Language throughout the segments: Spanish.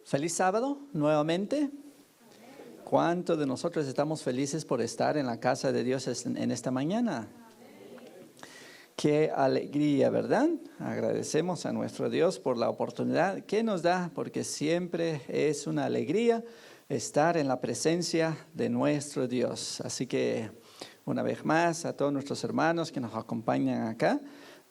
Feliz sábado nuevamente. ¿Cuántos de nosotros estamos felices por estar en la casa de Dios en esta mañana? Qué alegría, ¿verdad? Agradecemos a nuestro Dios por la oportunidad que nos da, porque siempre es una alegría estar en la presencia de nuestro Dios. Así que una vez más a todos nuestros hermanos que nos acompañan acá,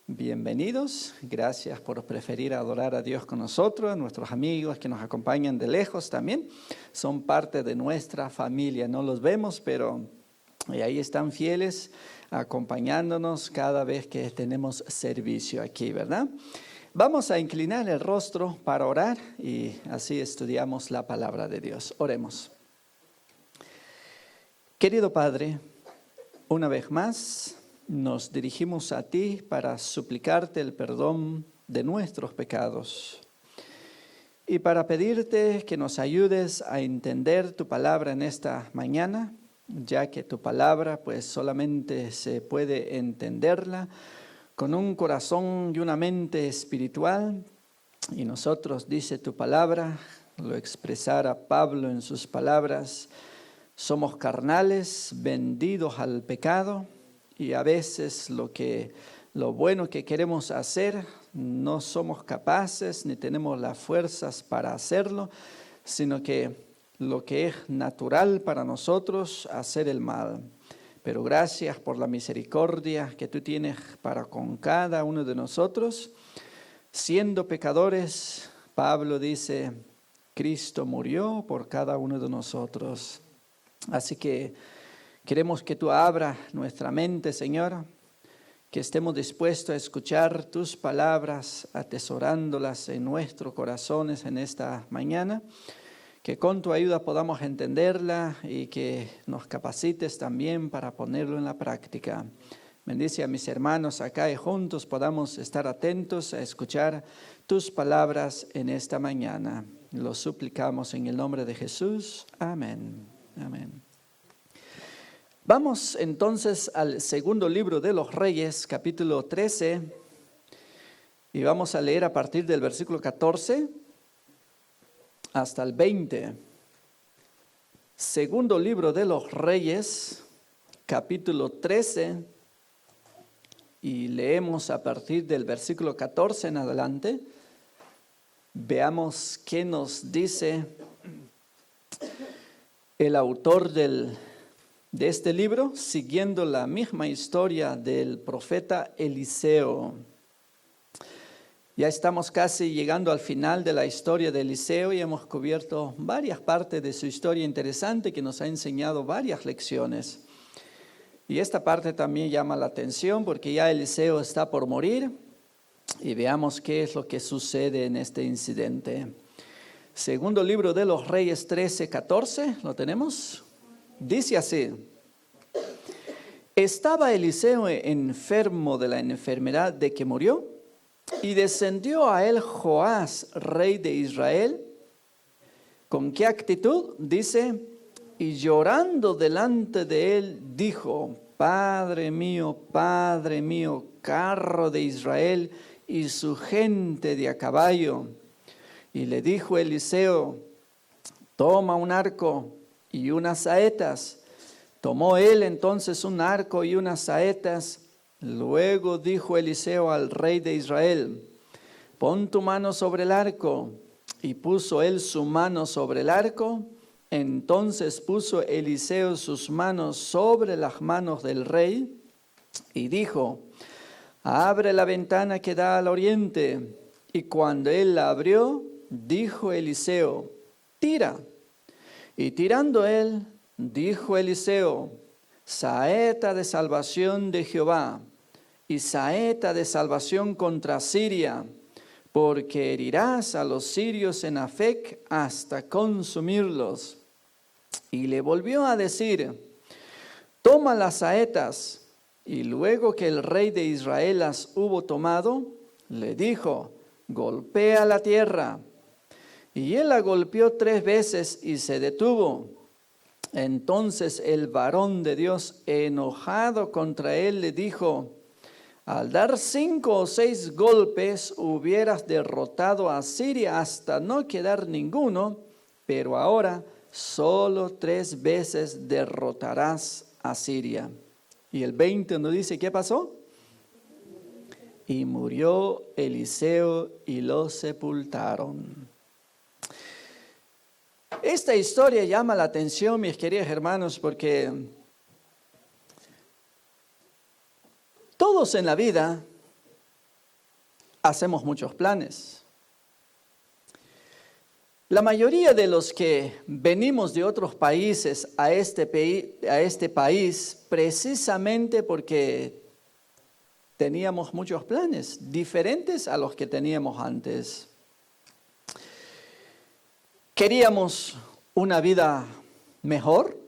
bienvenidos. Gracias por preferir adorar a Dios con nosotros. Nuestros amigos que nos acompañan de lejos también son parte de nuestra familia. No los vemos, pero ahí están fieles, acompañándonos cada vez que tenemos servicio aquí, ¿verdad? Vamos a inclinar el rostro para orar y así estudiamos la palabra de Dios. Oremos. Querido Padre, una vez más nos dirigimos a ti para suplicarte el perdón de nuestros pecados y para pedirte que nos ayudes a entender tu palabra en esta mañana, ya que tu palabra pues solamente se puede entenderla con un corazón y una mente espiritual. Y nosotros, dice tu palabra, lo expresara Pablo en sus palabras, somos carnales, vendidos al pecado, y a veces lo bueno que queremos hacer no somos capaces ni tenemos las fuerzas para hacerlo, sino que lo que es natural para nosotros, hacer el mal. Pero gracias por la misericordia que tú tienes para con cada uno de nosotros. Siendo pecadores, Pablo dice, Cristo murió por cada uno de nosotros. Así que queremos que tú abras nuestra mente, Señor, que estemos dispuestos a escuchar tus palabras, atesorándolas en nuestros corazones en esta mañana. Que con tu ayuda podamos entenderla y que nos capacites también para ponerlo en la práctica. Bendice a mis hermanos acá y juntos podamos estar atentos a escuchar tus palabras en esta mañana. Lo suplicamos en el nombre de Jesús. Amén. Amén. Vamos entonces al segundo libro de los Reyes, capítulo 13, y vamos a leer a partir del versículo 14 hasta el 20. Segundo libro de los Reyes, capítulo 13, y leemos a partir del versículo 14 en adelante. Veamos qué nos dice el autor de este libro, siguiendo la misma historia del profeta Eliseo. Ya estamos casi llegando al final de la historia de Eliseo y hemos cubierto varias partes de su historia interesante que nos ha enseñado varias lecciones. Y esta parte también llama la atención porque ya Eliseo está por morir y veamos qué es lo que sucede en este incidente. Segundo libro de los Reyes 13:14, ¿lo tenemos? Dice así: estaba Eliseo enfermo de la enfermedad de que murió, y descendió a él Joás, rey de Israel. ¿Con qué actitud? Dice, y llorando delante de él, dijo, Padre mío, carro de Israel y su gente de a caballo. Y le dijo Eliseo, toma un arco y unas saetas. Tomó él entonces un arco y unas saetas. Luego dijo Eliseo al rey de Israel, pon tu mano sobre el arco. Y puso él su mano sobre el arco. Entonces puso Eliseo sus manos sobre las manos del rey y dijo, abre la ventana que da al oriente. Y cuando él la abrió, dijo Eliseo, tira. Y tirando él, dijo Eliseo, saeta de salvación de Jehová y saeta de salvación contra Siria, porque herirás a los sirios en Afec hasta consumirlos. Y le volvió a decir, toma las saetas. Y luego que el rey de Israel las hubo tomado, le dijo, golpea la tierra. Y él la golpeó 3 veces y se detuvo. Entonces el varón de Dios, enojado contra él, le dijo, Al dar 5 o 6 golpes hubieras derrotado a Siria hasta no quedar ninguno, pero ahora solo 3 veces derrotarás a Siria. Y el 20 nos dice, ¿qué pasó? Y murió Eliseo y lo sepultaron. Esta historia llama la atención, mis queridos hermanos, porque todos en la vida hacemos muchos planes. La mayoría de los que venimos de otros países a este país precisamente porque teníamos muchos planes diferentes a los que teníamos antes. Queríamos una vida mejor.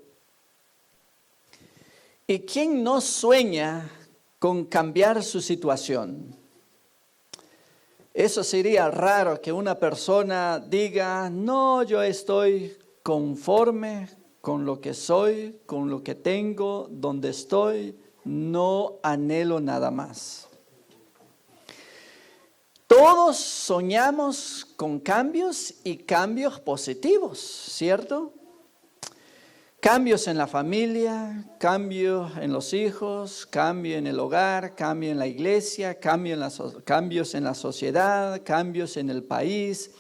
¿Y quién no sueña con cambiar su situación? Eso sería raro que una persona diga, no, yo estoy conforme con lo que soy, con lo que tengo, donde estoy, no anhelo nada más. Todos soñamos con cambios y cambios positivos, ¿cierto? Cambios en la familia, cambios en los hijos, cambio en el hogar, cambio en la iglesia, cambios en la sociedad, cambios en el país.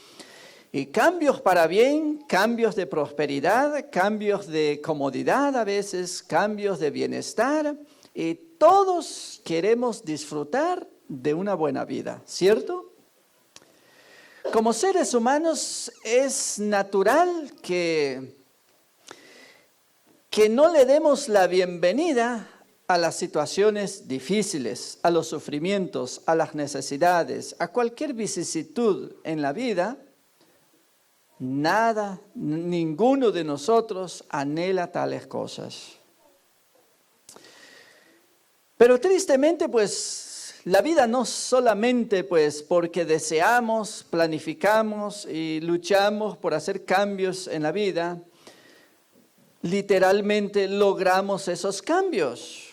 Y cambios para bien, cambios de prosperidad, cambios de comodidad a veces, cambios de bienestar. Y todos queremos disfrutar de una buena vida, ¿cierto? Como seres humanos es natural que no le demos la bienvenida a las situaciones difíciles, a los sufrimientos, a las necesidades, a cualquier vicisitud en la vida. Ninguno de nosotros anhela tales cosas. Pero tristemente, pues, la vida no solamente, pues, porque deseamos, planificamos y luchamos por hacer cambios en la vida, literalmente logramos esos cambios.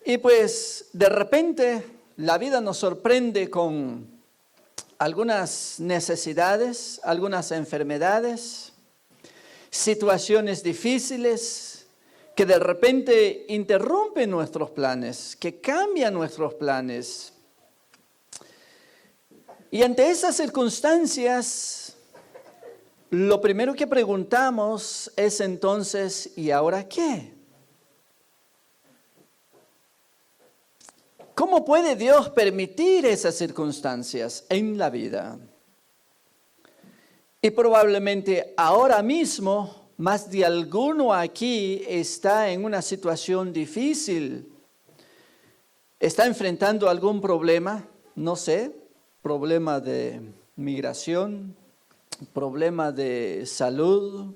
Y pues de repente la vida nos sorprende con algunas necesidades, algunas enfermedades, situaciones difíciles que de repente interrumpen nuestros planes, que cambian nuestros planes. Y ante esas circunstancias, lo primero que preguntamos es entonces, ¿y ahora qué? ¿Cómo puede Dios permitir esas circunstancias en la vida? Y probablemente ahora mismo, más de alguno aquí está en una situación difícil. ¿Está enfrentando algún problema? No sé, problema de migración, problema de salud.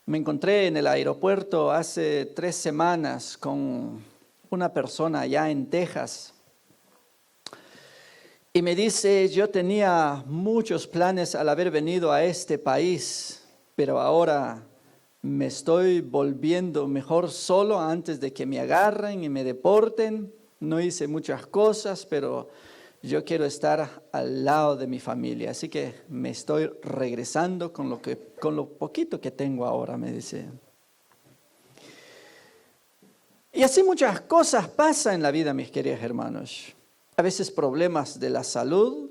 Me encontré en el aeropuerto hace 3 semanas con una persona allá en Texas y me dice, yo tenía muchos planes al haber venido a este país, pero ahora me estoy volviendo mejor solo antes de que me agarren y me deporten. No hice muchas cosas, pero yo quiero estar al lado de mi familia, así que me estoy regresando con lo poquito que tengo ahora, me dice. Y así muchas cosas pasan en la vida, mis queridos hermanos. A veces problemas de la salud,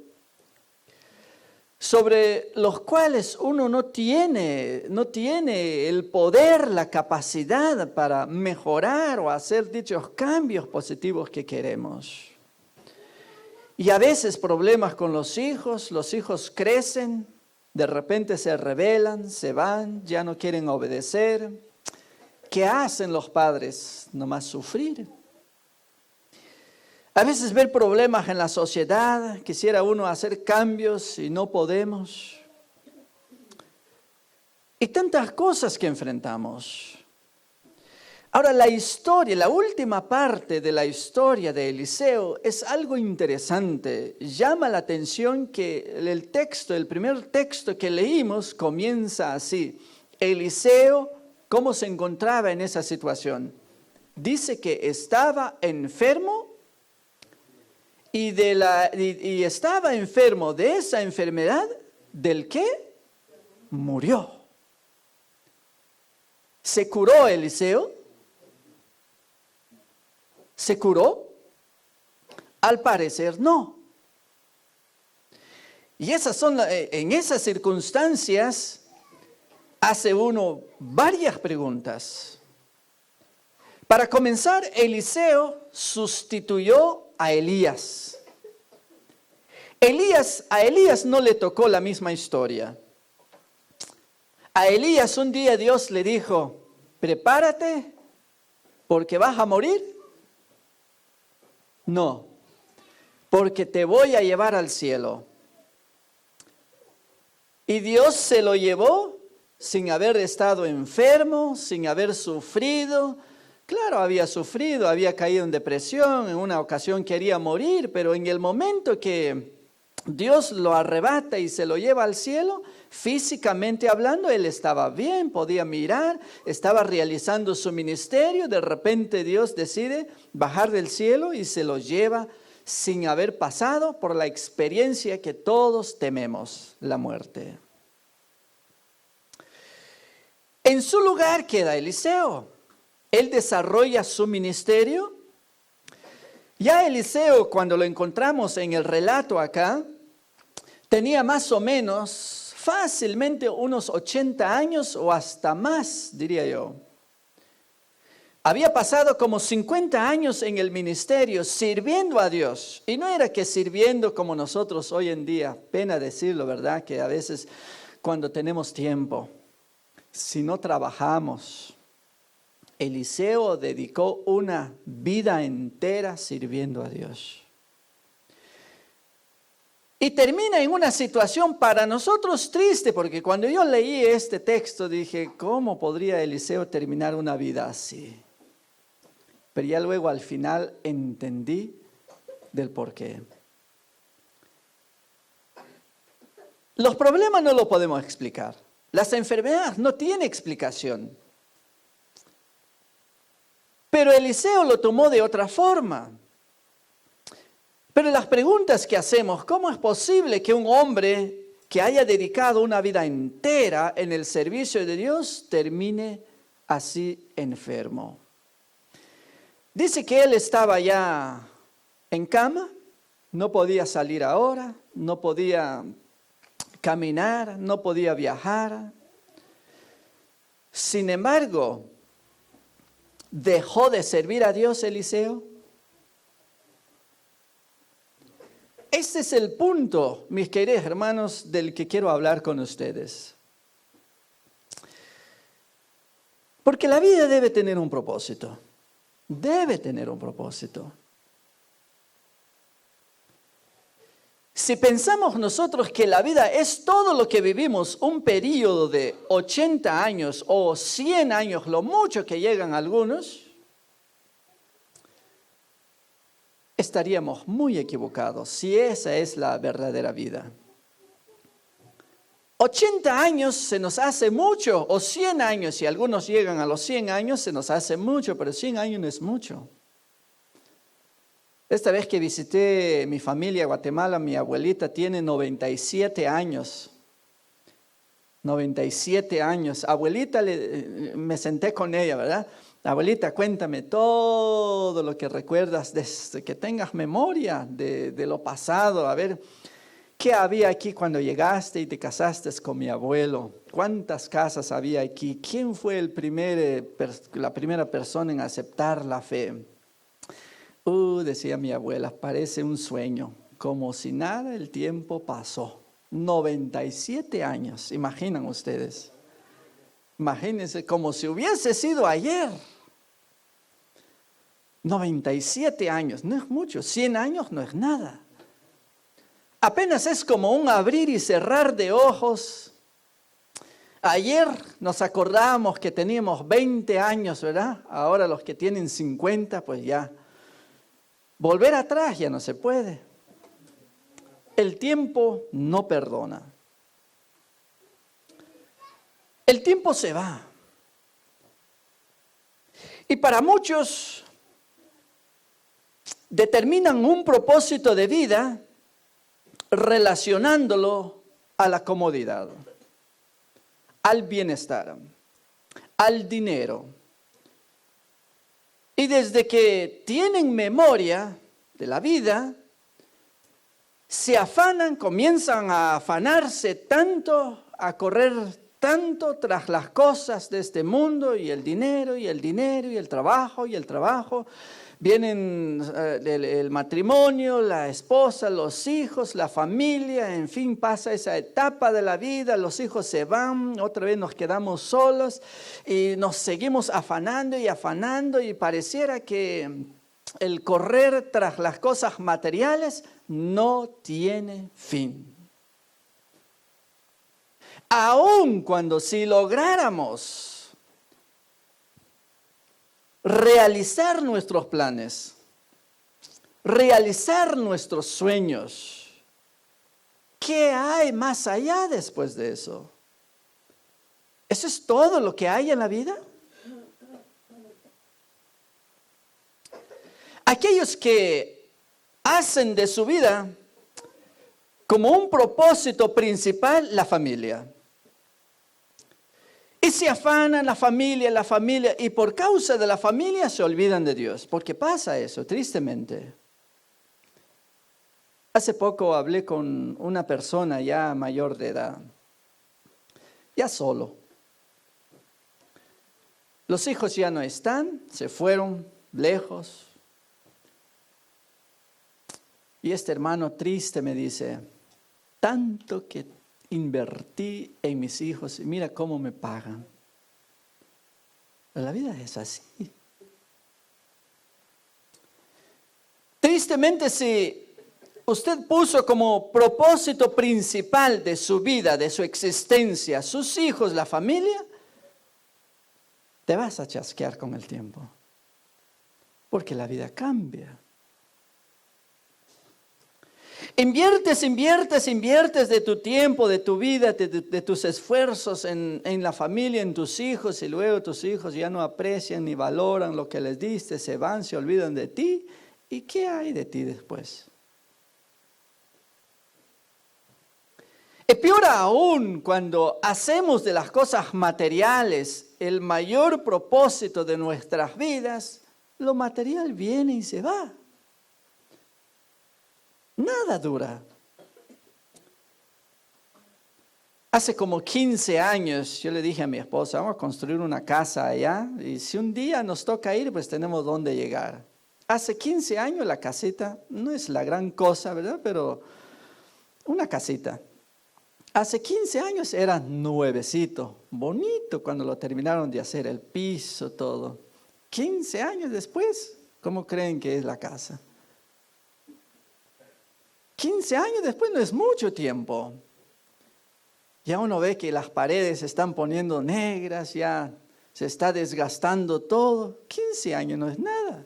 sobre los cuales uno no tiene el poder, la capacidad para mejorar o hacer dichos cambios positivos que queremos. Y a veces problemas con los hijos crecen, de repente se rebelan, se van, ya no quieren obedecer. ¿Qué hacen los padres? Nomás sufrir. A veces ver problemas en la sociedad, quisiera uno hacer cambios y no podemos. Y tantas cosas que enfrentamos. Ahora la última parte de la historia de Eliseo es algo interesante. Llama la atención que el primer texto que leímos comienza así. Eliseo, ¿cómo se encontraba en esa situación? dice que estaba enfermo y estaba enfermo de esa enfermedad del que murió. ¿Se curó Eliseo? ¿Se curó? Al parecer no. Y en esas circunstancias hace uno varias preguntas. Para comenzar, Eliseo sustituyó a Elías. A Elías no le tocó la misma historia. A Elías un día Dios le dijo, prepárate porque vas a morir. No, porque te voy a llevar al cielo. Y Dios se lo llevó sin haber estado enfermo, sin haber sufrido. Claro, había sufrido, había caído en depresión, en una ocasión quería morir, pero en el momento que Dios lo arrebata y se lo lleva al cielo, físicamente hablando, él estaba bien, podía mirar, estaba realizando su ministerio. De repente Dios decide bajar del cielo y se lo lleva sin haber pasado por la experiencia que todos tememos, la muerte. En su lugar queda Eliseo. Él desarrolla su ministerio. Ya Eliseo, cuando lo encontramos en el relato acá, tenía más o menos fácilmente unos 80 años o hasta más, diría yo. Había pasado como 50 años en el ministerio sirviendo a Dios. Y no era que sirviendo como nosotros hoy en día, pena decirlo, ¿verdad? Que a veces cuando tenemos tiempo, si no trabajamos, Eliseo dedicó una vida entera sirviendo a Dios. Y termina en una situación para nosotros triste, porque cuando yo leí este texto dije, ¿cómo podría Eliseo terminar una vida así? Pero ya luego al final entendí del porqué. Los problemas no lo podemos explicar. Las enfermedades no tienen explicación. Pero Eliseo lo tomó de otra forma. Pero las preguntas que hacemos, ¿cómo es posible que un hombre que haya dedicado una vida entera en el servicio de Dios termine así enfermo? Dice que él estaba ya en cama, no podía salir ahora, no podía caminar, no podía viajar. Sin embargo, ¿dejó de servir a Dios Eliseo? Este es el punto, mis queridos hermanos, del que quiero hablar con ustedes. Porque la vida debe tener un propósito. Debe tener un propósito. Si pensamos nosotros que la vida es todo lo que vivimos, un periodo de 80 años o 100 años, lo mucho que llegan algunos, estaríamos muy equivocados si esa es la verdadera vida. 80 años se nos hace mucho, o 100 años, si algunos llegan a los 100 años se nos hace mucho, pero 100 años no es mucho. Esta vez que visité mi familia en Guatemala, mi abuelita tiene 97 años. 97 años. Abuelita, me senté con ella, ¿verdad? Abuelita, cuéntame todo lo que recuerdas desde que tengas memoria de lo pasado. A ver, ¿qué había aquí cuando llegaste y te casaste con mi abuelo? ¿Cuántas casas había aquí? ¿Quién fue la primera persona en aceptar la fe? Decía mi abuela, parece un sueño, como si nada el tiempo pasó. 97 años, imaginan ustedes. Imagínense, como si hubiese sido ayer. 97 años, no es mucho, 100 años no es nada. Apenas es como un abrir y cerrar de ojos. Ayer nos acordamos que teníamos 20 años, ¿verdad? Ahora los que tienen 50, pues ya. Volver atrás ya no se puede. El tiempo no perdona. El tiempo se va. Y para muchos determinan un propósito de vida relacionándolo a la comodidad, al bienestar, al dinero. Y desde que tienen memoria de la vida, se afanan, comienzan a afanarse tanto, a correr tanto tras las cosas de este mundo y el dinero y el dinero y el trabajo y el trabajo. Vienen el matrimonio, la esposa, los hijos, la familia, en fin, pasa esa etapa de la vida, los hijos se van, otra vez nos quedamos solos y nos seguimos afanando y pareciera que el correr tras las cosas materiales no tiene fin. Aun cuando si lográramos realizar nuestros planes, realizar nuestros sueños, ¿qué hay más allá después de eso? ¿Eso es todo lo que hay en la vida? Aquellos que hacen de su vida como un propósito principal la familia. Y se afanan la familia, y por causa de la familia se olvidan de Dios. Porque pasa eso, tristemente. Hace poco hablé con una persona ya mayor de edad, ya solo. Los hijos ya no están, se fueron lejos. Y este hermano triste me dice, tanto que invertí en mis hijos y mira cómo me pagan. La vida es así. Tristemente, si usted puso como propósito principal de su vida, de su existencia, sus hijos, la familia, te vas a chasquear con el tiempo. Porque la vida cambia. Inviertes de tu tiempo, de tu vida, de tus esfuerzos en la familia, en tus hijos, y luego tus hijos ya no aprecian ni valoran lo que les diste, se van, se olvidan de ti. ¿Y qué hay de ti después? Y peor aún cuando hacemos de las cosas materiales el mayor propósito de nuestras vidas, lo material viene y se va. Nada dura. Hace como 15 años yo le dije a mi esposa, vamos a construir una casa allá y si un día nos toca ir, pues tenemos dónde llegar. Hace 15 años la casita, no es la gran cosa, ¿verdad? Pero una casita. Hace 15 años era nuevecito, bonito cuando lo terminaron de hacer, el piso, todo. 15 años después, ¿cómo creen que es la casa? 15 años después no es mucho tiempo. Ya uno ve que las paredes se están poniendo negras, ya se está desgastando todo. 15 años no es nada.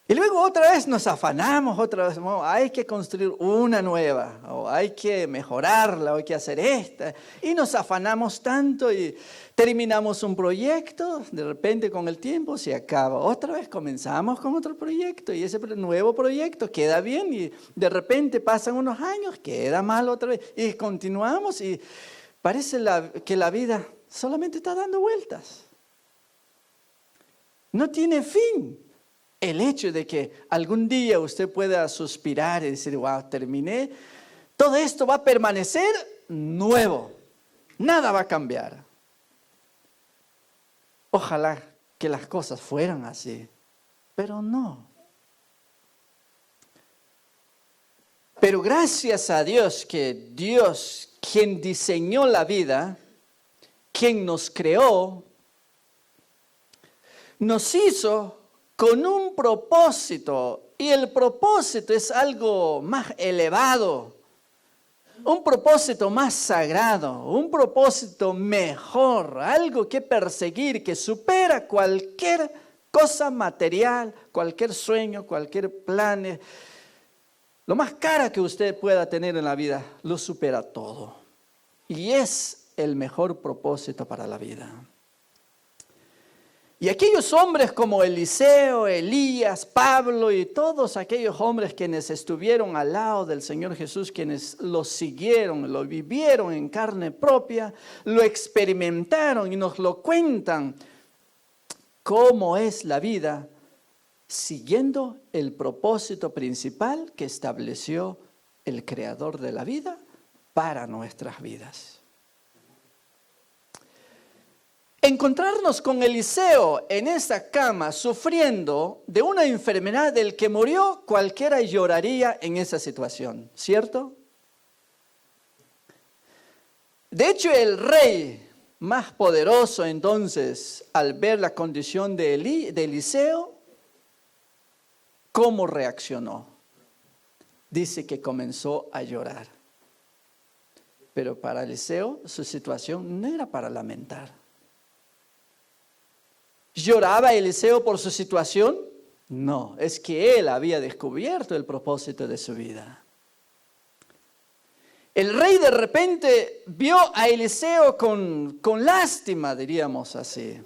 Y luego otra vez nos afanamos, otra vez, hay que construir una nueva, o hay que mejorarla, o hay que hacer esta. Y nos afanamos tanto y terminamos un proyecto, de repente con el tiempo se acaba. Otra vez comenzamos con otro proyecto y ese nuevo proyecto queda bien y de repente pasan unos años, queda mal otra vez. Y continuamos y parece que la vida solamente está dando vueltas. No tiene fin. El hecho de que algún día usted pueda suspirar y decir, wow, terminé, todo esto va a permanecer nuevo, nada va a cambiar. Ojalá que las cosas fueran así, pero no. Pero gracias a Dios que Dios, quien diseñó la vida, quien nos creó, nos hizo con un propósito, y el propósito es algo más elevado, un propósito más sagrado, un propósito mejor, algo que perseguir, que supera cualquier cosa material, cualquier sueño, cualquier plan. Lo más cara que usted pueda tener en la vida, lo supera todo. Y es el mejor propósito para la vida. Y aquellos hombres como Eliseo, Elías, Pablo y todos aquellos hombres quienes estuvieron al lado del Señor Jesús, quienes lo siguieron, lo vivieron en carne propia, lo experimentaron y nos lo cuentan, cómo es la vida siguiendo el propósito principal que estableció el Creador de la vida para nuestras vidas. Encontrarnos con Eliseo en esa cama sufriendo de una enfermedad del que murió, cualquiera lloraría en esa situación, ¿cierto? De hecho, el rey más poderoso entonces, al ver la condición de Eliseo, ¿cómo reaccionó? Dice que comenzó a llorar. Pero para Eliseo su situación no era para lamentar. ¿Lloraba Eliseo por su situación? No, es que él había descubierto el propósito de su vida. El rey de repente vio a Eliseo con lástima, diríamos así.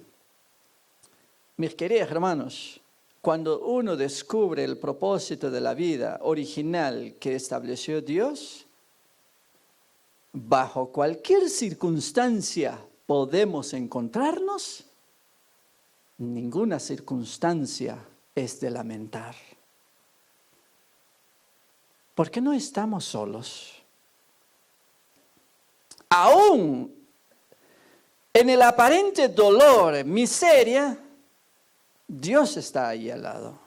Mis queridos hermanos, cuando uno descubre el propósito de la vida original que estableció Dios, bajo cualquier circunstancia podemos encontrarnos, ninguna circunstancia es de lamentar. Porque no estamos solos. Aún en el aparente dolor, miseria, Dios está ahí al lado.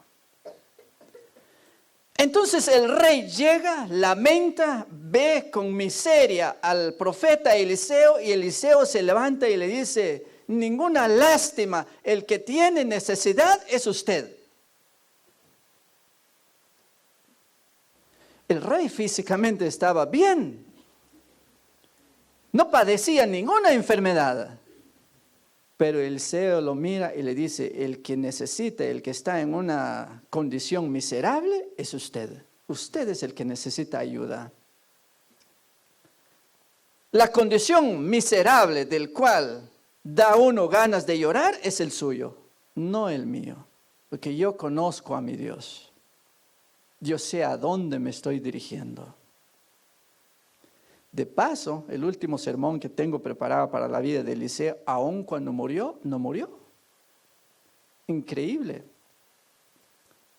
Entonces el rey llega, lamenta, ve con miseria al profeta Eliseo y Eliseo se levanta y le dice: ninguna lástima, el que tiene necesidad es usted. El rey físicamente estaba bien, no padecía ninguna enfermedad, pero Eliseo lo mira y le dice: el que necesita, el que está en una condición miserable es usted. Usted es el que necesita ayuda. La condición miserable del cual da uno ganas de llorar es el suyo, no el mío, porque yo conozco a mi Dios. Yo sé a dónde me estoy dirigiendo. De paso, el último sermón que tengo preparado para la vida de Eliseo, aun cuando murió, no murió. Increíble.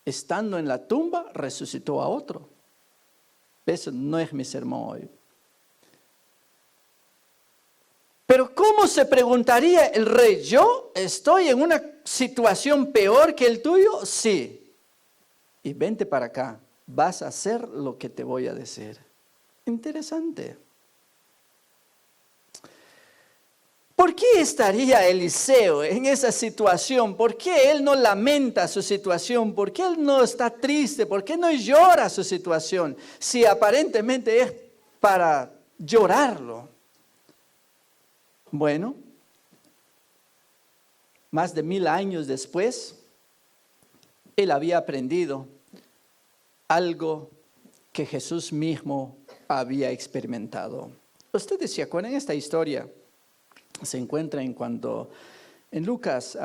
Estando en la tumba, resucitó a otro. Eso no es mi sermón hoy. Pero ¿cómo se preguntaría el rey? ¿Yo estoy en una situación peor que el tuyo? Sí. Y vente para acá, vas a hacer lo que te voy a decir. Interesante. ¿Por qué estaría Eliseo en esa situación? ¿Por qué él no lamenta su situación? ¿Por qué él no está triste? ¿Por qué no llora su situación? Si aparentemente es para llorarlo. Bueno, más de 1000 años después, él había aprendido algo que Jesús mismo había experimentado. Ustedes se acuerdan, esta historia se encuentra en Lucas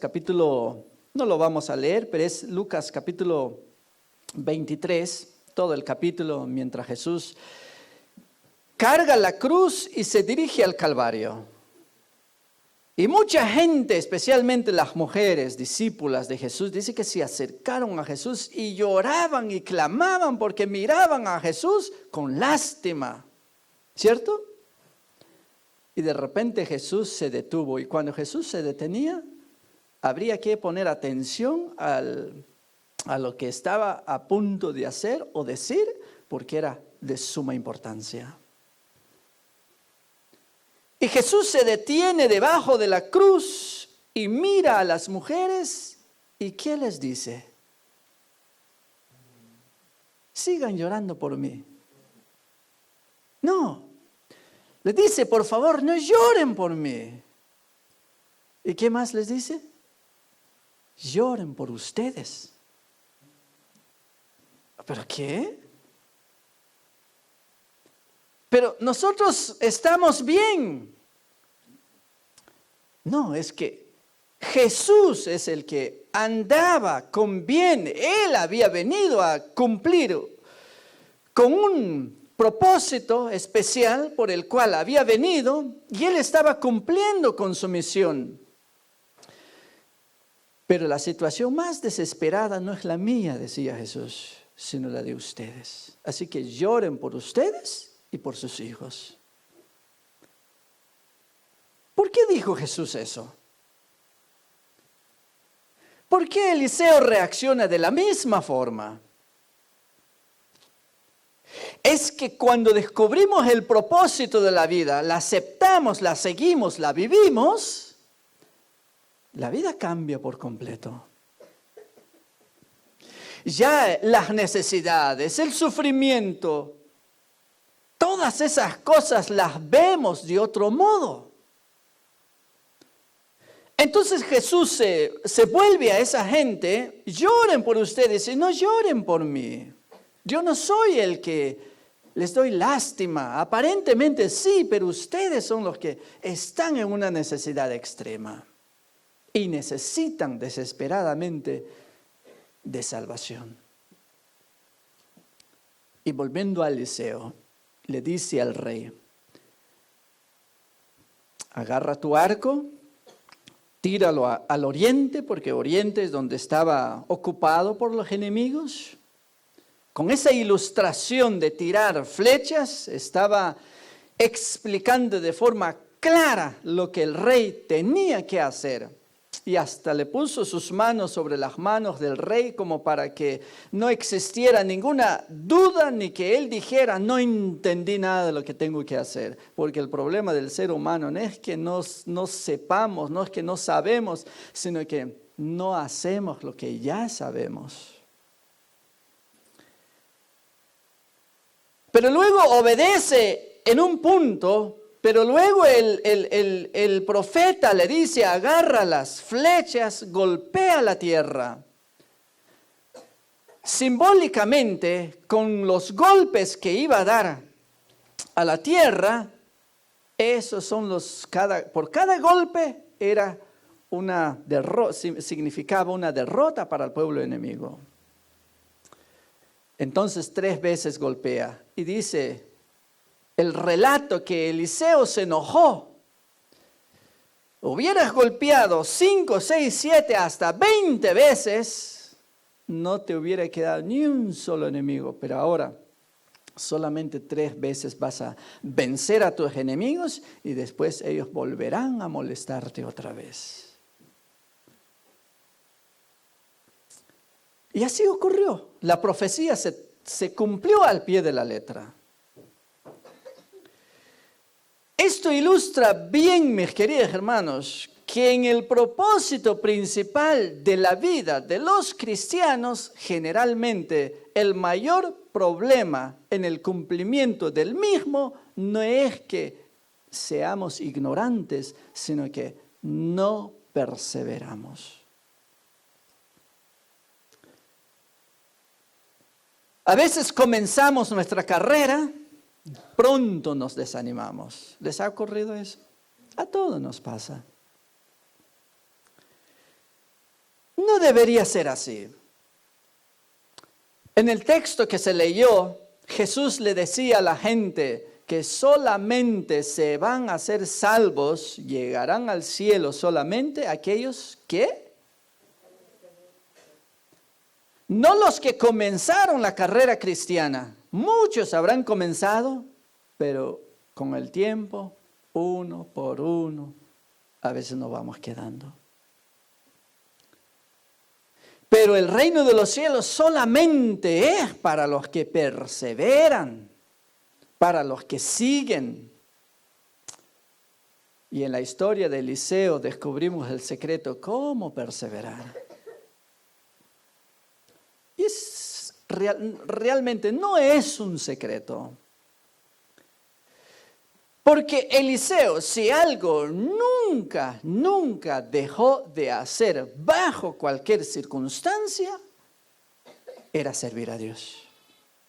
capítulo, no lo vamos a leer, pero es Lucas capítulo 23, todo el capítulo, mientras Jesús carga la cruz y se dirige al Calvario. Y mucha gente, especialmente las mujeres, discípulas de Jesús, dice que se acercaron a Jesús y lloraban y clamaban porque miraban a Jesús con lástima, ¿cierto? Y de repente Jesús se detuvo, y cuando Jesús se detenía, habría que poner atención a lo que estaba a punto de hacer o decir, porque era de suma importancia. Y Jesús se detiene debajo de la cruz y mira a las mujeres, ¿y qué les dice? Sigan llorando por mí. No, les dice, por favor, no lloren por mí. ¿Y qué más les dice? Lloren por ustedes. ¿Pero qué? Pero nosotros estamos bien. No, es que Jesús es el que andaba con bien. Él había venido a cumplir con un propósito especial por el cual había venido y él estaba cumpliendo con su misión. Pero la situación más desesperada no es la mía, decía Jesús, sino la de ustedes. Así que lloren por ustedes y por sus hijos. ¿Por qué dijo Jesús eso? ¿Por qué Eliseo reacciona de la misma forma? Es que cuando descubrimos el propósito de la vida, la aceptamos, la seguimos, la vivimos, la vida cambia por completo. Ya las necesidades, el sufrimiento, todas esas cosas las vemos de otro modo. Entonces Jesús se vuelve a esa gente: lloren por ustedes y no lloren por mí. Yo no soy el que les doy lástima. Aparentemente sí, pero ustedes son los que están en una necesidad extrema y necesitan desesperadamente de salvación. Y volviendo a Eliseo, le dice al rey: agarra tu arco, tíralo al oriente, porque oriente es donde estaba ocupado por los enemigos. Con esa ilustración de tirar flechas, estaba explicando de forma clara lo que el rey tenía que hacer. Y hasta le puso sus manos sobre las manos del rey como para que no existiera ninguna duda ni que él dijera: no entendí nada de lo que tengo que hacer. Porque el problema del ser humano no es que no sepamos, no es que no sabemos, sino que no hacemos lo que ya sabemos. Pero luego obedece en un punto. Pero luego el profeta le dice: agarra las flechas, golpea la tierra. Simbólicamente, con los golpes que iba a dar a la tierra, esos son por cada golpe era una derrota, significaba una derrota para el pueblo enemigo. Entonces 3 veces golpea y dice el relato que Eliseo se enojó. Hubieras golpeado 5, 6, 7, hasta 20 veces, no te hubiera quedado ni un solo enemigo. Pero ahora solamente 3 veces vas a vencer a tus enemigos y después ellos volverán a molestarte otra vez. Y así ocurrió. La profecía se cumplió al pie de la letra. Esto ilustra bien, mis queridos hermanos, que en el propósito principal de la vida de los cristianos, generalmente el mayor problema en el cumplimiento del mismo no es que seamos ignorantes, sino que no perseveramos. A veces comenzamos nuestra carrera, pronto nos desanimamos. ¿Les ha ocurrido eso? A todos nos pasa. No debería ser así. En el texto que se leyó, Jesús le decía a la gente que solamente se van a ser salvos, llegarán al cielo solamente aquellos que... No los que comenzaron la carrera cristiana. Muchos habrán comenzado, pero con el tiempo, uno por uno, a veces nos vamos quedando. Pero el reino de los cielos solamente es para los que perseveran, para los que siguen. Y en la historia de Eliseo descubrimos el secreto, cómo perseverar. Y realmente no es un secreto. Porque Eliseo, si algo nunca dejó de hacer bajo cualquier circunstancia, era servir a Dios.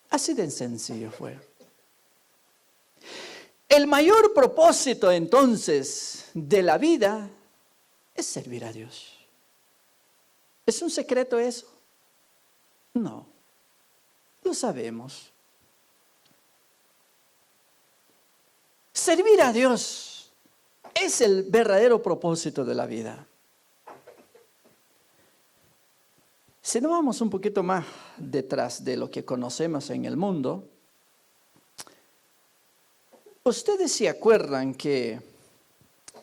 Así de sencillo fue. El mayor propósito entonces de la vida es servir a Dios. ¿Es un secreto eso? No, lo sabemos. Servir a Dios es el verdadero propósito de la vida. Si nos vamos un poquito más detrás de lo que conocemos en el mundo, ustedes se acuerdan que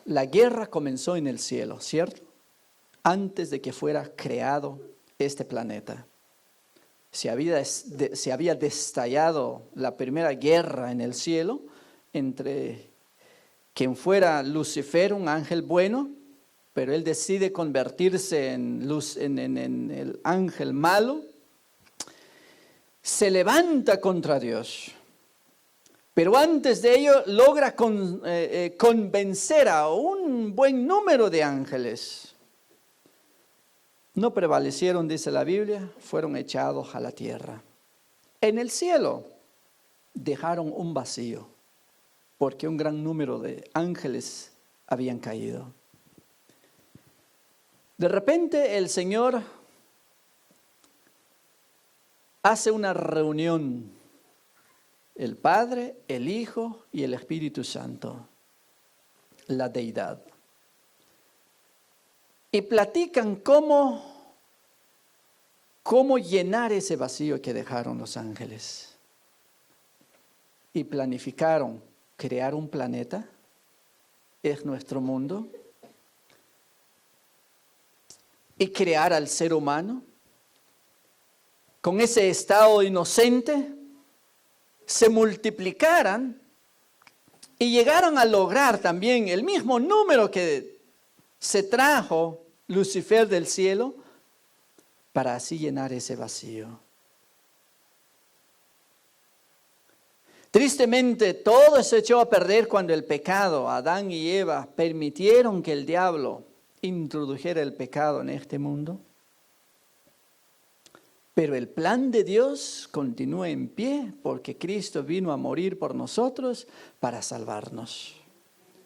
la guerra comenzó en el cielo, ¿cierto? Antes de que fuera creado este planeta. Se había destallado la primera guerra en el cielo entre quien fuera Lucifer, un ángel bueno, pero él decide convertirse en el ángel malo. Se levanta contra Dios. Pero antes de ello logra convencer a un buen número de ángeles. No prevalecieron, dice la Biblia, fueron echados a la tierra. En el cielo dejaron un vacío, porque un gran número de ángeles habían caído. De repente el Señor hace una reunión, el Padre, el Hijo y el Espíritu Santo, la deidad. Y platican cómo llenar ese vacío que dejaron los ángeles. Y planificaron crear un planeta, es nuestro mundo, y crear al ser humano con ese estado inocente, se multiplicaran y llegaron a lograr también el mismo número que se trajo Lucifer del cielo para así llenar ese vacío. Tristemente, todo se echó a perder cuando el pecado, Adán y Eva, permitieron que el diablo introdujera el pecado en este mundo. Pero el plan de Dios continúa en pie porque Cristo vino a morir por nosotros para salvarnos.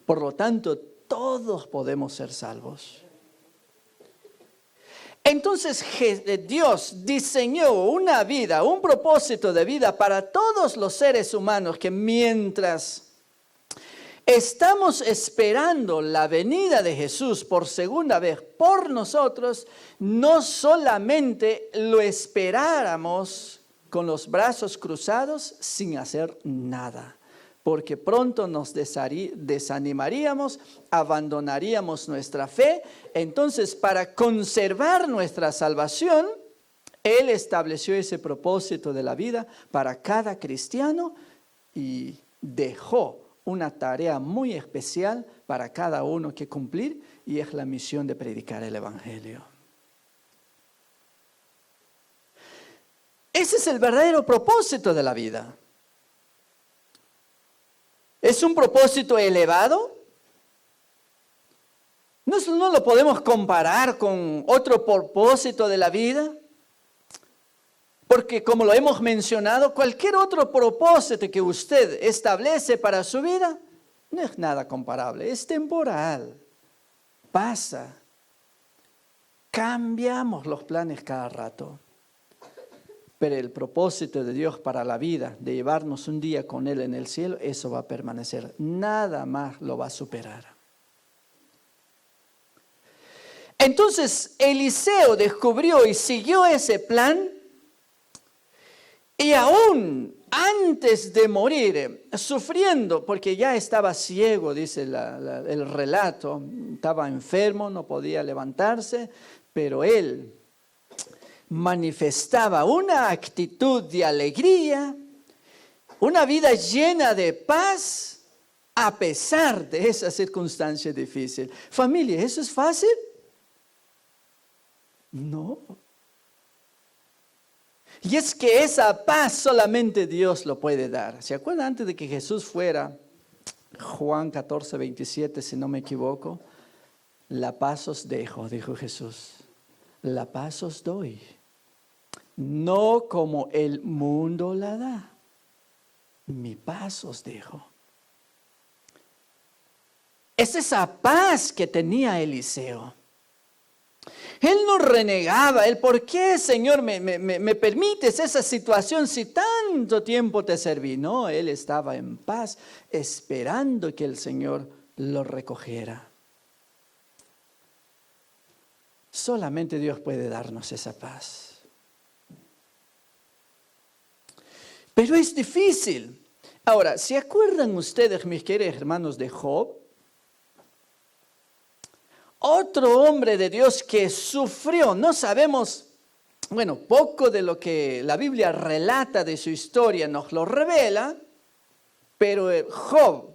Por lo tanto, todos podemos ser salvos. Entonces Dios diseñó una vida, un propósito de vida para todos los seres humanos que mientras estamos esperando la venida de Jesús por segunda vez por nosotros, no solamente lo esperáramos con los brazos cruzados sin hacer nada, porque pronto nos desanimaríamos, abandonaríamos nuestra fe. Entonces, para conservar nuestra salvación, Él estableció ese propósito de la vida para cada cristiano y dejó una tarea muy especial para cada uno que cumplir, y es la misión de predicar el Evangelio. Ese es el verdadero propósito de la vida. ¿Es un propósito elevado? No lo podemos comparar con otro propósito de la vida. Porque como lo hemos mencionado, cualquier otro propósito que usted establece para su vida no es nada comparable, es temporal, pasa. Cambiamos los planes cada rato. Pero el propósito de Dios para la vida, de llevarnos un día con Él en el cielo, eso va a permanecer. Nada más lo va a superar. Entonces Eliseo descubrió y siguió ese plan. Y aún antes de morir, sufriendo, porque ya estaba ciego, dice el relato, estaba enfermo, no podía levantarse, pero él manifestaba una actitud de alegría, una vida llena de paz, a pesar de esa circunstancia difícil. Familia, ¿eso es fácil? No. Y es que esa paz solamente Dios lo puede dar. ¿Se acuerdan antes de que Jesús fuera? Juan 14, 27, si no me equivoco. La paz os dejo, dijo Jesús. La paz os doy. No como el mundo la da. Mi paz os dejo. Es esa paz que tenía Eliseo. Él no renegaba, él, ¿por qué, Señor, me permites esa situación si tanto tiempo te serví? No, él estaba en paz, esperando que el Señor lo recogiera. Solamente Dios puede darnos esa paz. Pero es difícil. Ahora, ¿se acuerdan ustedes, mis queridos hermanos, de Job? Otro hombre de Dios que sufrió, no sabemos, bueno, poco de lo que la Biblia relata de su historia nos lo revela, pero Job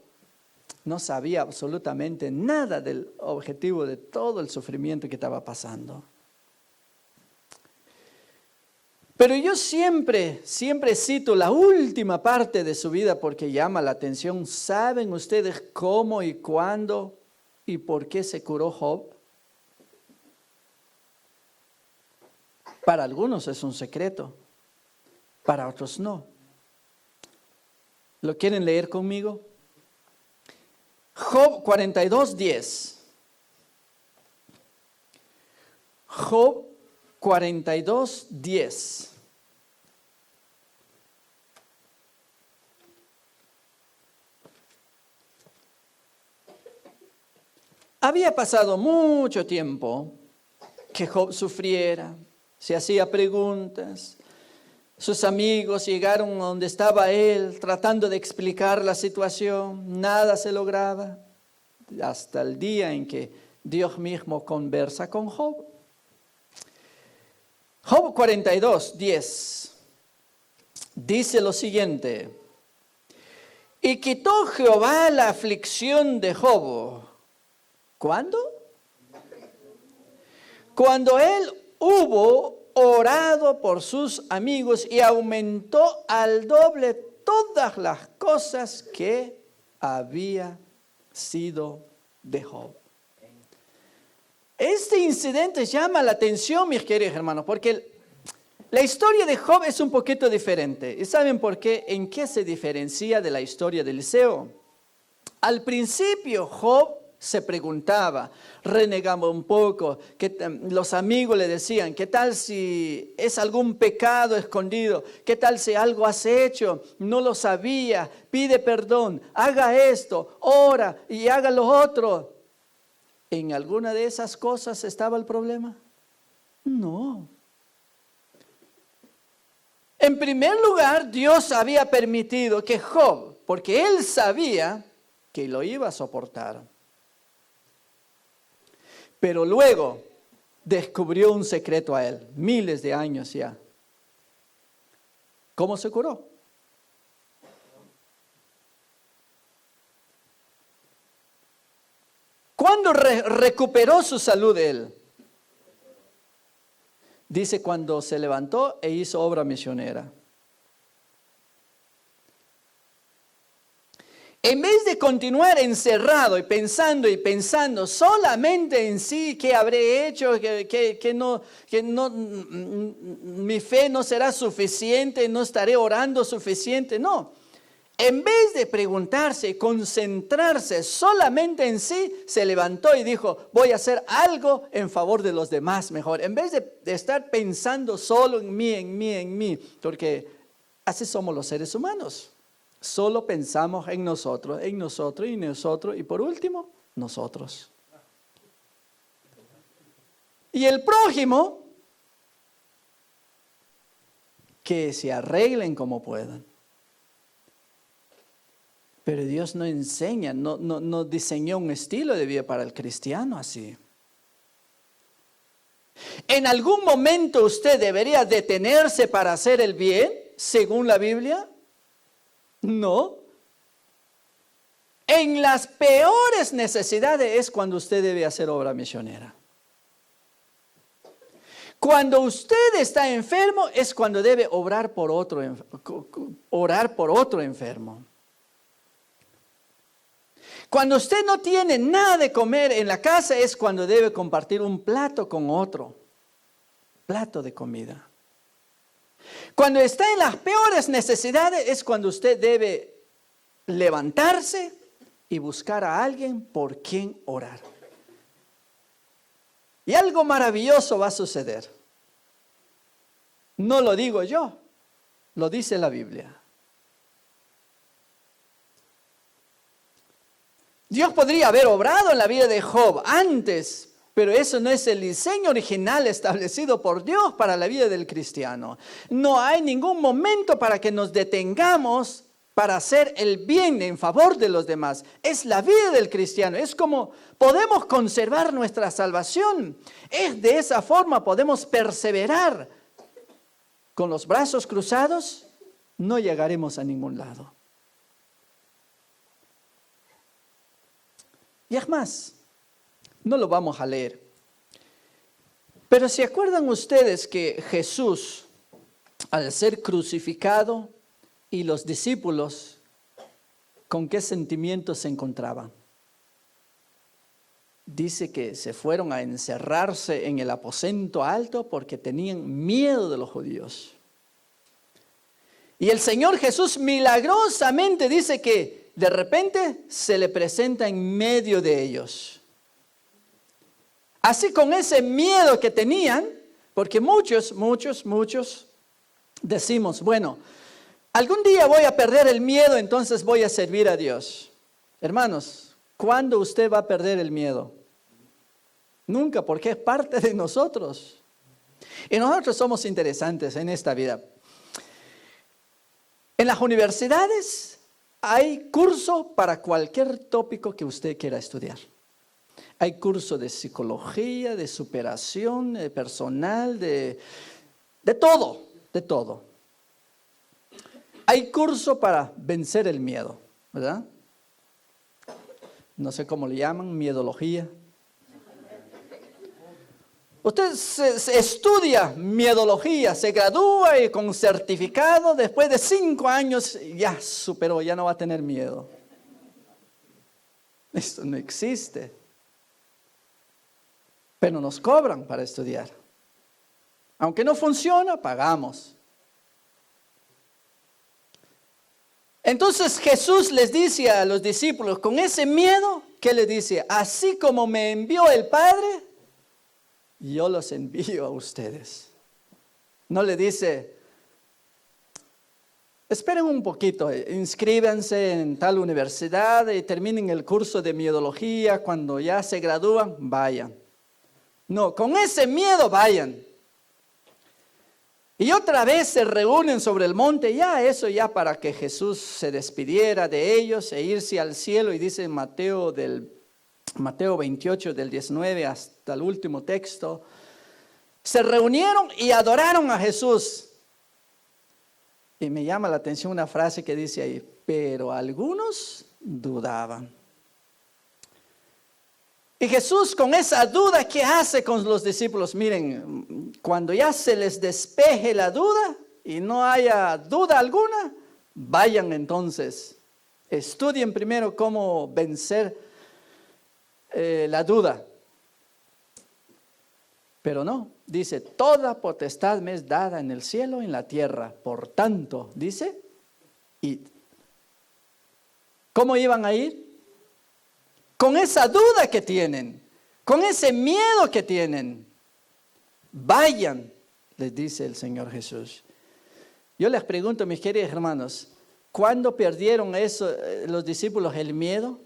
no sabía absolutamente nada del objetivo de todo el sufrimiento que estaba pasando. Pero yo siempre cito la última parte de su vida porque llama la atención. ¿Saben ustedes cómo y cuándo y por qué se curó Job? Para algunos es un secreto, para otros no. ¿Lo quieren leer conmigo? Job 42:10. Job 42:10. Había pasado mucho tiempo que Job sufriera, se hacía preguntas. Sus amigos llegaron a donde estaba él tratando de explicar la situación. Nada se lograba hasta el día en que Dios mismo conversa con Job. Job 42:10 dice lo siguiente: y quitó Jehová la aflicción de Job. ¿Cuándo? Cuando él hubo orado por sus amigos y aumentó al doble todas las cosas que había sido de Job. Este incidente llama la atención, mis queridos hermanos, porque la historia de Job es un poquito diferente. ¿Y saben por qué? ¿En qué se diferencia de la historia de Eliseo? Al principio Job se preguntaba, renegaba un poco, que los amigos le decían, ¿qué tal si es algún pecado escondido? ¿Qué tal si algo has hecho? No lo sabía, pide perdón, haga esto, ora y haga lo otro. ¿En alguna de esas cosas estaba el problema? No. En primer lugar, Dios había permitido que Job, porque él sabía que lo iba a soportar. Pero luego descubrió un secreto a él, miles de años ya. ¿Cómo se curó? ¿Cuándo recuperó su salud él? Dice cuando se levantó e hizo obra misionera. En vez de continuar encerrado y pensando solamente en sí, qué habré hecho, que no, mi fe no será suficiente, no estaré orando suficiente, no. En vez de preguntarse y concentrarse solamente en sí, se levantó y dijo, voy a hacer algo en favor de los demás mejor. En vez de estar pensando solo en mí, porque así somos los seres humanos. Solo pensamos en nosotros y por último, nosotros. Y el prójimo, que se arreglen como puedan. Pero Dios no enseña, no diseñó un estilo de vida para el cristiano así. ¿En algún momento usted debería detenerse para hacer el bien, según la Biblia? No. En las peores necesidades es cuando usted debe hacer obra misionera. Cuando usted está enfermo es cuando debe orar por otro enfermo. Cuando usted no tiene nada de comer en la casa es cuando debe compartir un plato con otro. Plato de comida. Cuando está en las peores necesidades es cuando usted debe levantarse y buscar a alguien por quien orar. Y algo maravilloso va a suceder. No lo digo yo, lo dice la Biblia. Dios podría haber obrado en la vida de Job antes, pero eso no es el diseño original establecido por Dios para la vida del cristiano. No hay ningún momento para que nos detengamos para hacer el bien en favor de los demás. Es la vida del cristiano, es como podemos conservar nuestra salvación. Es de esa forma podemos perseverar. Con los brazos cruzados no llegaremos a ningún lado. Y es más, no lo vamos a leer. Pero ¿se acuerdan ustedes que Jesús, al ser crucificado, y los discípulos, ¿con qué sentimientos se encontraban? Dice que se fueron a encerrarse en el aposento alto porque tenían miedo de los judíos. Y el Señor Jesús milagrosamente dice que de repente se le presenta en medio de ellos. Así con ese miedo que tenían, porque muchos decimos, bueno, algún día voy a perder el miedo, entonces voy a servir a Dios. Hermanos, ¿cuándo usted va a perder el miedo? Nunca, porque es parte de nosotros. Y nosotros somos interesantes en esta vida. En las universidades hay curso para cualquier tópico que usted quiera estudiar. Hay curso de psicología, de superación, de personal, de todo. Hay curso para vencer el miedo, ¿verdad? No sé cómo le llaman, miedología. Usted se estudia miedología, se gradúa y con certificado, después de 5 años ya superó, ya no va a tener miedo. Esto no existe. Pero nos cobran para estudiar. Aunque no funciona, pagamos. Entonces Jesús les dice a los discípulos, con ese miedo, ¿qué les dice? Así como me envió el Padre, yo los envío a ustedes. No le dice, esperen un poquito, inscríbanse en tal universidad y terminen el curso de miedología, cuando ya se gradúan, vayan. No, con ese miedo vayan. Y otra vez se reúnen sobre el monte, ya para que Jesús se despidiera de ellos e irse al cielo. Y dice Mateo 28, del 19 hasta el último texto, se reunieron y adoraron a Jesús. Y me llama la atención una frase que dice ahí, pero algunos dudaban. Y Jesús con esa duda, ¿qué hace con los discípulos? Miren, cuando ya se les despeje la duda y no haya duda alguna, vayan entonces, estudien primero cómo vencer la duda. Pero no, dice, toda potestad me es dada en el cielo y en la tierra. Por tanto, dice, id. ¿Cómo iban a ir? Con esa duda que tienen, con ese miedo que tienen, vayan, les dice el Señor Jesús. Yo les pregunto, mis queridos hermanos, ¿cuándo perdieron los discípulos el miedo?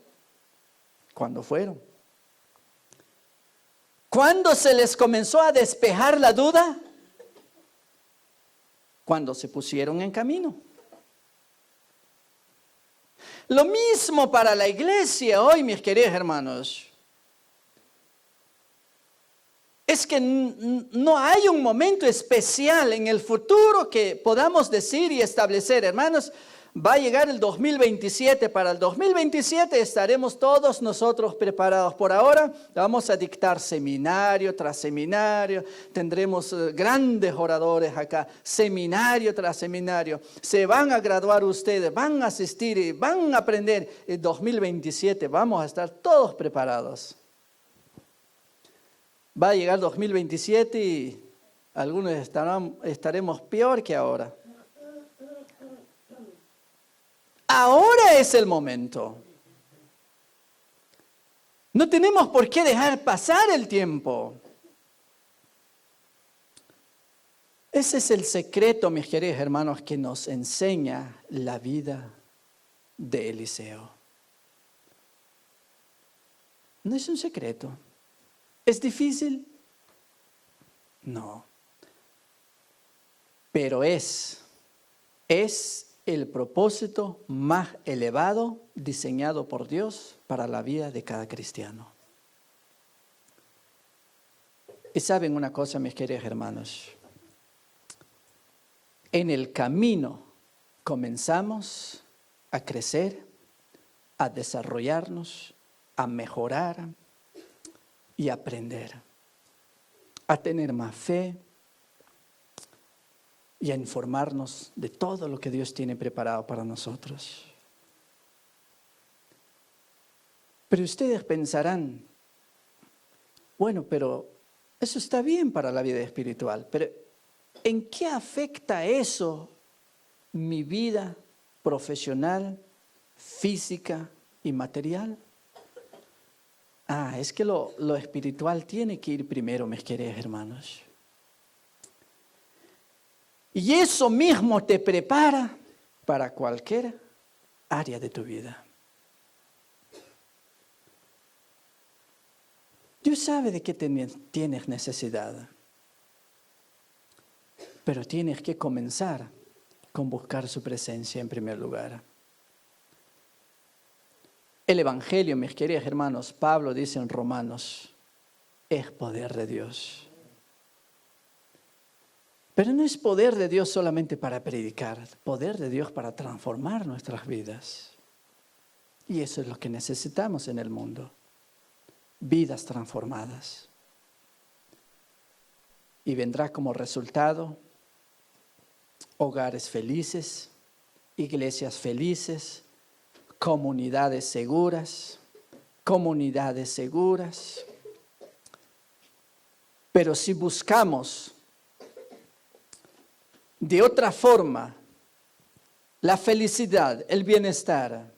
¿Cuándo fueron? ¿Cuándo se les comenzó a despejar la duda? Cuando se pusieron en camino. Lo mismo para la iglesia hoy, mis queridos hermanos. Es que no hay un momento especial en el futuro que podamos decir y establecer, hermanos, va a llegar el 2027. Para el 2027 estaremos todos nosotros preparados. Por ahora vamos a dictar seminario tras seminario. Tendremos grandes oradores acá, seminario tras seminario. Se van a graduar ustedes, van a asistir y van a aprender. El 2027 vamos a estar todos preparados. Va a llegar 2027 y algunos estaremos peor que ahora. Ahora es el momento. No tenemos por qué dejar pasar el tiempo. Ese es el secreto, mis queridos hermanos, que nos enseña la vida de Eliseo. No es un secreto. ¿Es difícil? No. Pero es el propósito más elevado diseñado por Dios para la vida de cada cristiano. Y saben una cosa, mis queridos hermanos, en el camino comenzamos a crecer, a desarrollarnos, a mejorar y a aprender, a tener más fe y a informarnos de todo lo que Dios tiene preparado para nosotros. Pero ustedes pensarán, bueno, pero eso está bien para la vida espiritual, pero ¿en qué afecta eso mi vida profesional, física y material? Es que lo espiritual tiene que ir primero, mis queridos hermanos. Y eso mismo te prepara para cualquier área de tu vida. Dios sabe de qué tienes necesidad, pero tienes que comenzar con buscar su presencia en primer lugar. El Evangelio, mis queridos hermanos, Pablo dice en Romanos, es poder de Dios. Pero no es poder de Dios solamente para predicar, poder de Dios para transformar nuestras vidas. Y eso es lo que necesitamos en el mundo, vidas transformadas. Y vendrá como resultado hogares felices, iglesias felices, comunidades seguras. Pero si buscamos de otra forma la felicidad, el bienestar,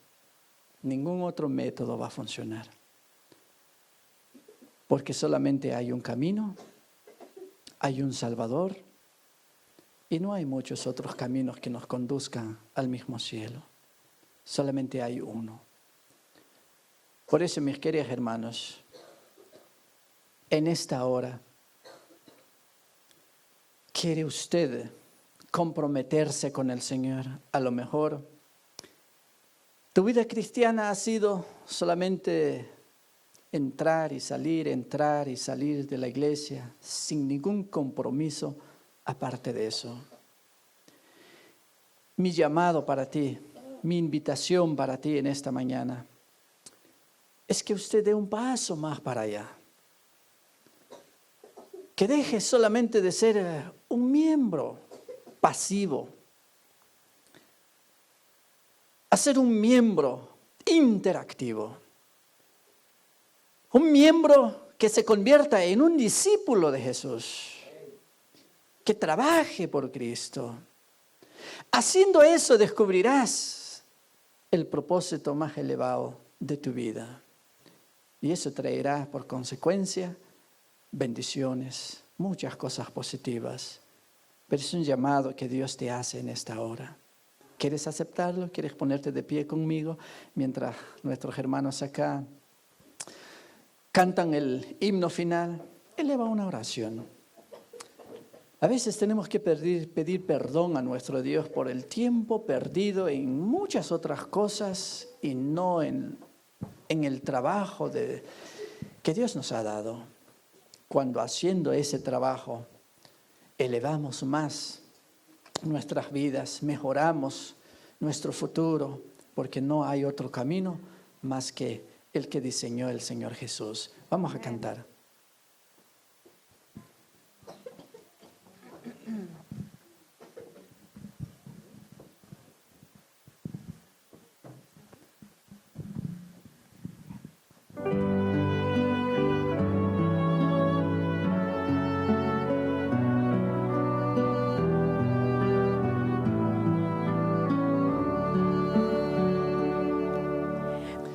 ningún otro método va a funcionar. Porque solamente hay un camino, hay un Salvador y no hay muchos otros caminos que nos conduzcan al mismo cielo. Solamente hay uno. Por eso, mis queridos hermanos, en esta hora, ¿quiere usted comprometerse con el Señor? A lo mejor tu vida cristiana ha sido solamente entrar y salir de la iglesia sin ningún compromiso aparte de eso. Mi llamado para ti, mi invitación para ti en esta mañana es que usted dé un paso más para allá. Que deje solamente de ser un miembro pasivo a ser un miembro interactivo. Un miembro que se convierta en un discípulo de Jesús, que trabaje por Cristo. Haciendo eso descubrirás el propósito más elevado de tu vida. Y eso traerá por consecuencia bendiciones, muchas cosas positivas. Pero es un llamado que Dios te hace en esta hora. ¿Quieres aceptarlo? ¿Quieres ponerte de pie conmigo mientras nuestros hermanos acá cantan el himno final? Eleva una oración. A veces tenemos que pedir perdón a nuestro Dios por el tiempo perdido en muchas otras cosas y no en el trabajo que Dios nos ha dado. Cuando haciendo ese trabajo elevamos más nuestras vidas, mejoramos nuestro futuro, porque no hay otro camino más que el que diseñó el Señor Jesús. Vamos a cantar.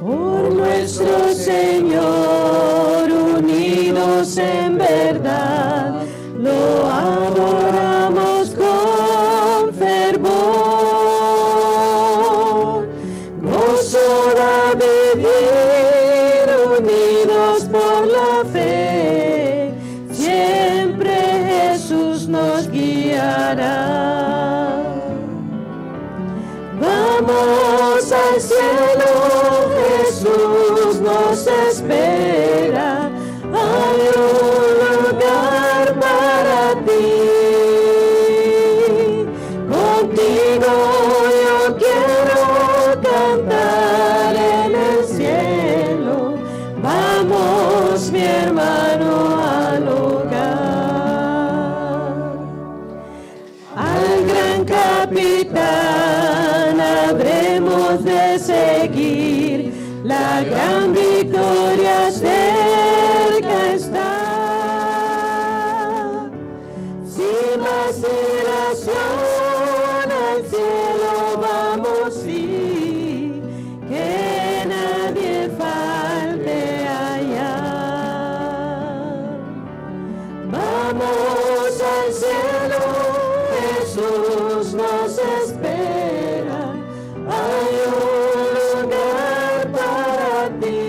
Por nuestro Señor, unidos en verdad, lo adoramos con fervor. Gozo da vivir unidos por la fe, siempre Jesús nos guiará. Vamos al cielo, Jesús nos espera, hay un lugar para ti. Contigo yo quiero cantar en el cielo, vamos mi hermano al hogar. Al gran capitán habremos de seguir, la gran victoria cerca está. Sin vacilación al cielo vamos, sí, que nadie falte allá. Vamos al cielo, Jesús nos espera, hay un lugar para ti.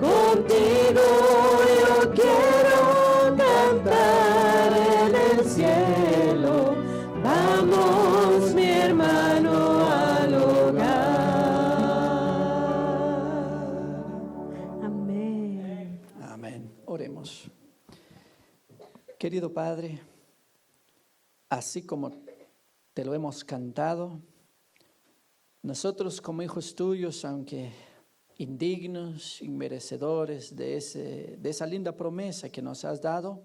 Contigo yo quiero cantar en el cielo, vamos mi hermano al hogar. Amén. Amén. Oremos. Querido Padre, así como te lo hemos cantado, nosotros como hijos tuyos, aunque indignos, inmerecedores de esa linda promesa que nos has dado,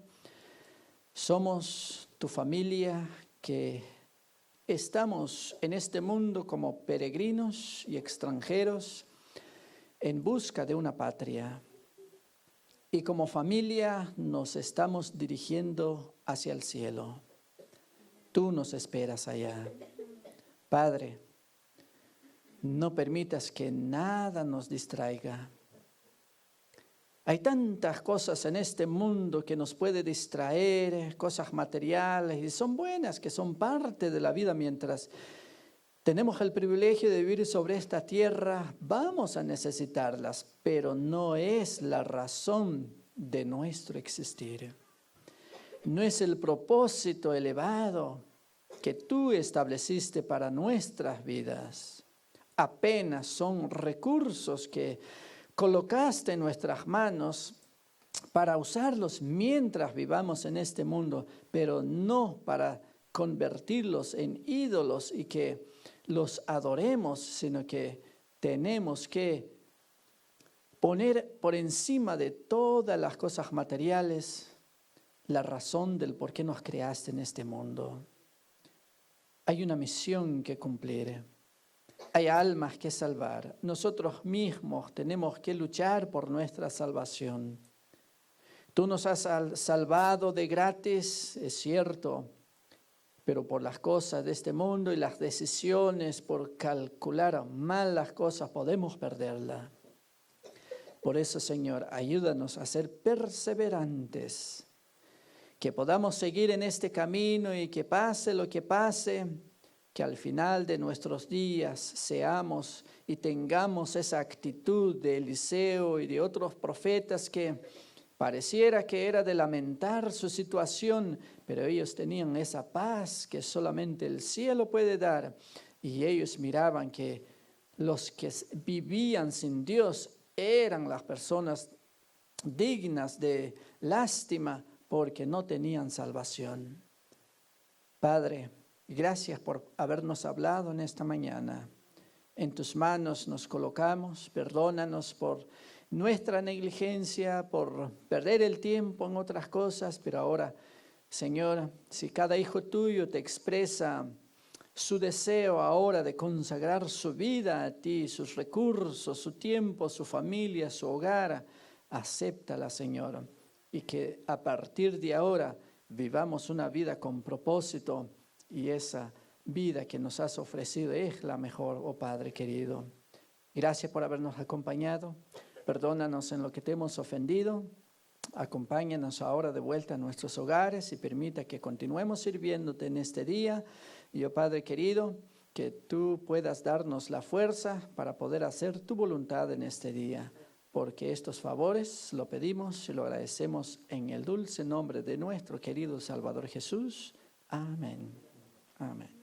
somos tu familia que estamos en este mundo como peregrinos y extranjeros en busca de una patria. Y como familia nos estamos dirigiendo hacia el cielo. Tú nos esperas allá. Padre, no permitas que nada nos distraiga. Hay tantas cosas en este mundo que nos puede distraer, cosas materiales, y son buenas, que son parte de la vida mientras tenemos el privilegio de vivir sobre esta tierra, vamos a necesitarlas, pero no es la razón de nuestro existir. No es el propósito elevado que tú estableciste para nuestras vidas. Apenas son recursos que colocaste en nuestras manos para usarlos mientras vivamos en este mundo, pero no para convertirlos en ídolos y que los adoremos, sino que tenemos que poner por encima de todas las cosas materiales la razón del por qué nos creaste en este mundo. Hay una misión que cumplir, hay almas que salvar. Nosotros mismos tenemos que luchar por nuestra salvación. Tú nos has salvado de gratis, es cierto, pero por las cosas de este mundo y las decisiones, por calcular mal las cosas, podemos perderla. Por eso, Señor, ayúdanos a ser perseverantes, que podamos seguir en este camino y que pase lo que pase, que al final de nuestros días seamos y tengamos esa actitud de Eliseo y de otros profetas que pareciera que era de lamentar su situación, pero ellos tenían esa paz que solamente el cielo puede dar. Y ellos miraban que los que vivían sin Dios eran las personas dignas de lástima porque no tenían salvación. Padre, gracias por habernos hablado en esta mañana. En tus manos nos colocamos, perdónanos por nuestra negligencia, por perder el tiempo en otras cosas, pero ahora, Señor, si cada hijo tuyo te expresa su deseo ahora de consagrar su vida a ti, sus recursos, su tiempo, su familia, su hogar, acéptala, Señor, y que a partir de ahora vivamos una vida con propósito y esa vida que nos has ofrecido es la mejor, oh Padre querido. Gracias por habernos acompañado. Perdónanos en lo que te hemos ofendido. Acompáñanos ahora de vuelta a nuestros hogares y permita que continuemos sirviéndote en este día. Y yo, Padre querido, que tú puedas darnos la fuerza para poder hacer tu voluntad en este día. Porque estos favores lo pedimos y lo agradecemos en el dulce nombre de nuestro querido Salvador Jesús. Amén. Amén.